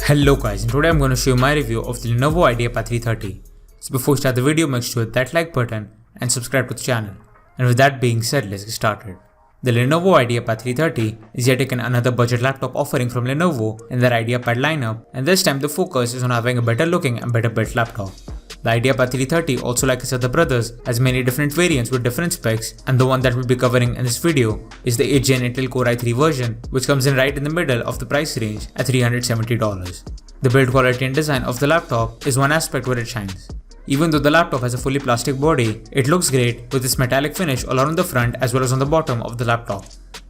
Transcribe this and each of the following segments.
Hello guys, and today I'm going to show you my review of the Lenovo Ideapad 330. So before we start the video, make sure to hit that like button and subscribe to the channel. And with that being said, let's get started. The Lenovo Ideapad 330 is yet again another budget laptop offering from Lenovo in their Ideapad lineup, and this time the focus is on having a better looking and better built laptop. The Ideapad 330, also like its other brothers, has many different variants with different specs, and the one that we'll be covering in this video is the 8th Gen Intel Core i3 version, which comes in right in the middle of the price range at $370. The build quality and design of the laptop is one aspect where it shines. Even though the laptop has a fully plastic body, it looks great with its metallic finish all around the front as well as on the bottom of the laptop.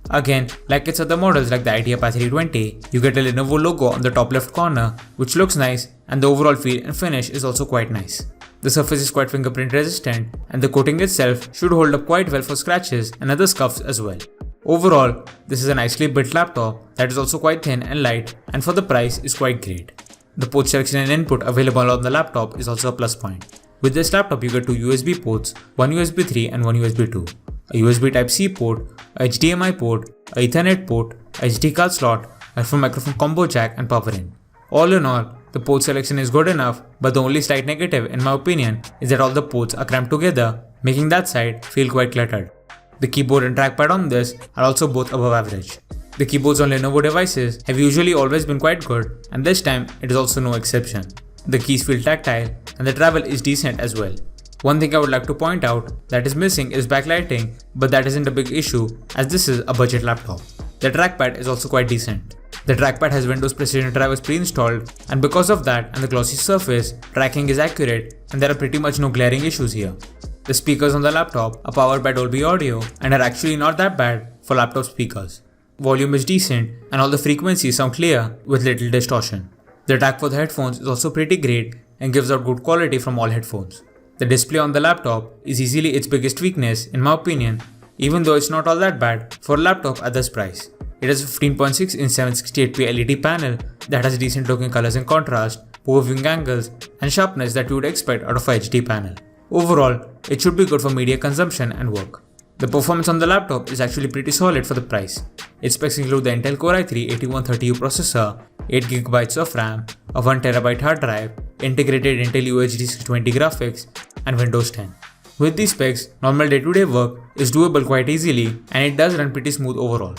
Again, like its other models like the Ideapad 320, you get a Lenovo logo on the top left corner, which looks nice, and the overall feel and finish is also quite nice. The surface is quite fingerprint resistant, and the coating itself should hold up quite well for scratches and other scuffs as well. Overall, this is a nicely built laptop that is also quite thin and light, and for the price is quite great. The port selection and input available on the laptop is also a plus point. With this laptop you get two USB ports, one USB 3 and one USB 2, a USB Type-C port, a HDMI port, a Ethernet port, a SD card slot, a headphone microphone combo jack and power in. All in all, the port selection is good enough, but the only slight negative in my opinion is that all the ports are cramped together, making that side feel quite cluttered. The keyboard and trackpad on this are also both above average. The keyboards on Lenovo devices have usually always been quite good, and this time it is also no exception. The keys feel tactile and the travel is decent as well. One thing I would like to point out that is missing is backlighting, but that isn't a big issue as this is a budget laptop. The trackpad is also quite decent. The trackpad has Windows Precision drivers pre-installed, and because of that and the glossy surface, tracking is accurate and there are pretty much no glaring issues here. The speakers on the laptop are powered by Dolby Audio and are actually not that bad for laptop speakers. Volume is decent and all the frequencies sound clear with little distortion. The jack for the headphones is also pretty great and gives out good quality from all headphones. The display on the laptop is easily its biggest weakness in my opinion, even though it's not all that bad for a laptop at this price. It has a 15.6 inch 768p LED panel that has decent looking colors and contrast, poor viewing angles and sharpness that you would expect out of a HD panel. Overall, it should be good for media consumption and work. The performance on the laptop is actually pretty solid for the price. Its specs include the Intel Core i3 8130U processor, 8GB of RAM, a 1TB hard drive, integrated Intel UHD 620 graphics, and Windows 10. With these specs, normal day-to-day work is doable quite easily and it does run pretty smooth overall.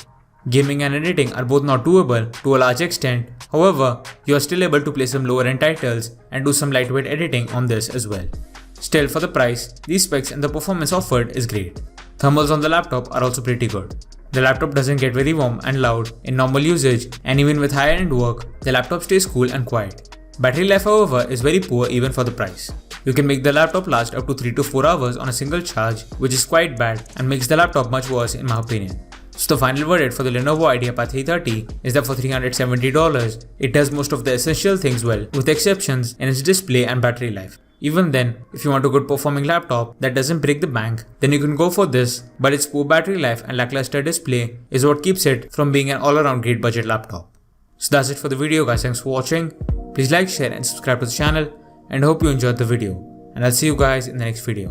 Gaming and editing are both not doable to a large extent, however, you are still able to play some lower end titles and do some lightweight editing on this as well. Still, for the price, these specs and the performance offered is great. Thermals on the laptop are also pretty good. The laptop doesn't get very warm and loud in normal usage, and even with higher end work, the laptop stays cool and quiet. Battery life however is very poor even for the price. You can make the laptop last up to 3 to 4 hours on a single charge, which is quite bad and makes the laptop much worse in my opinion. So the final verdict for the Lenovo Ideapad 330 is that for $370, it does most of the essential things well, with exceptions in its display and battery life. Even then, if you want a good performing laptop that doesn't break the bank, then you can go for this, but its poor battery life and lackluster display is what keeps it from being an all-around great budget laptop. So that's it for the video guys, thanks for watching. Please like, share and subscribe to the channel, and hope you enjoyed the video. And I'll see you guys in the next video.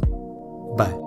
Bye.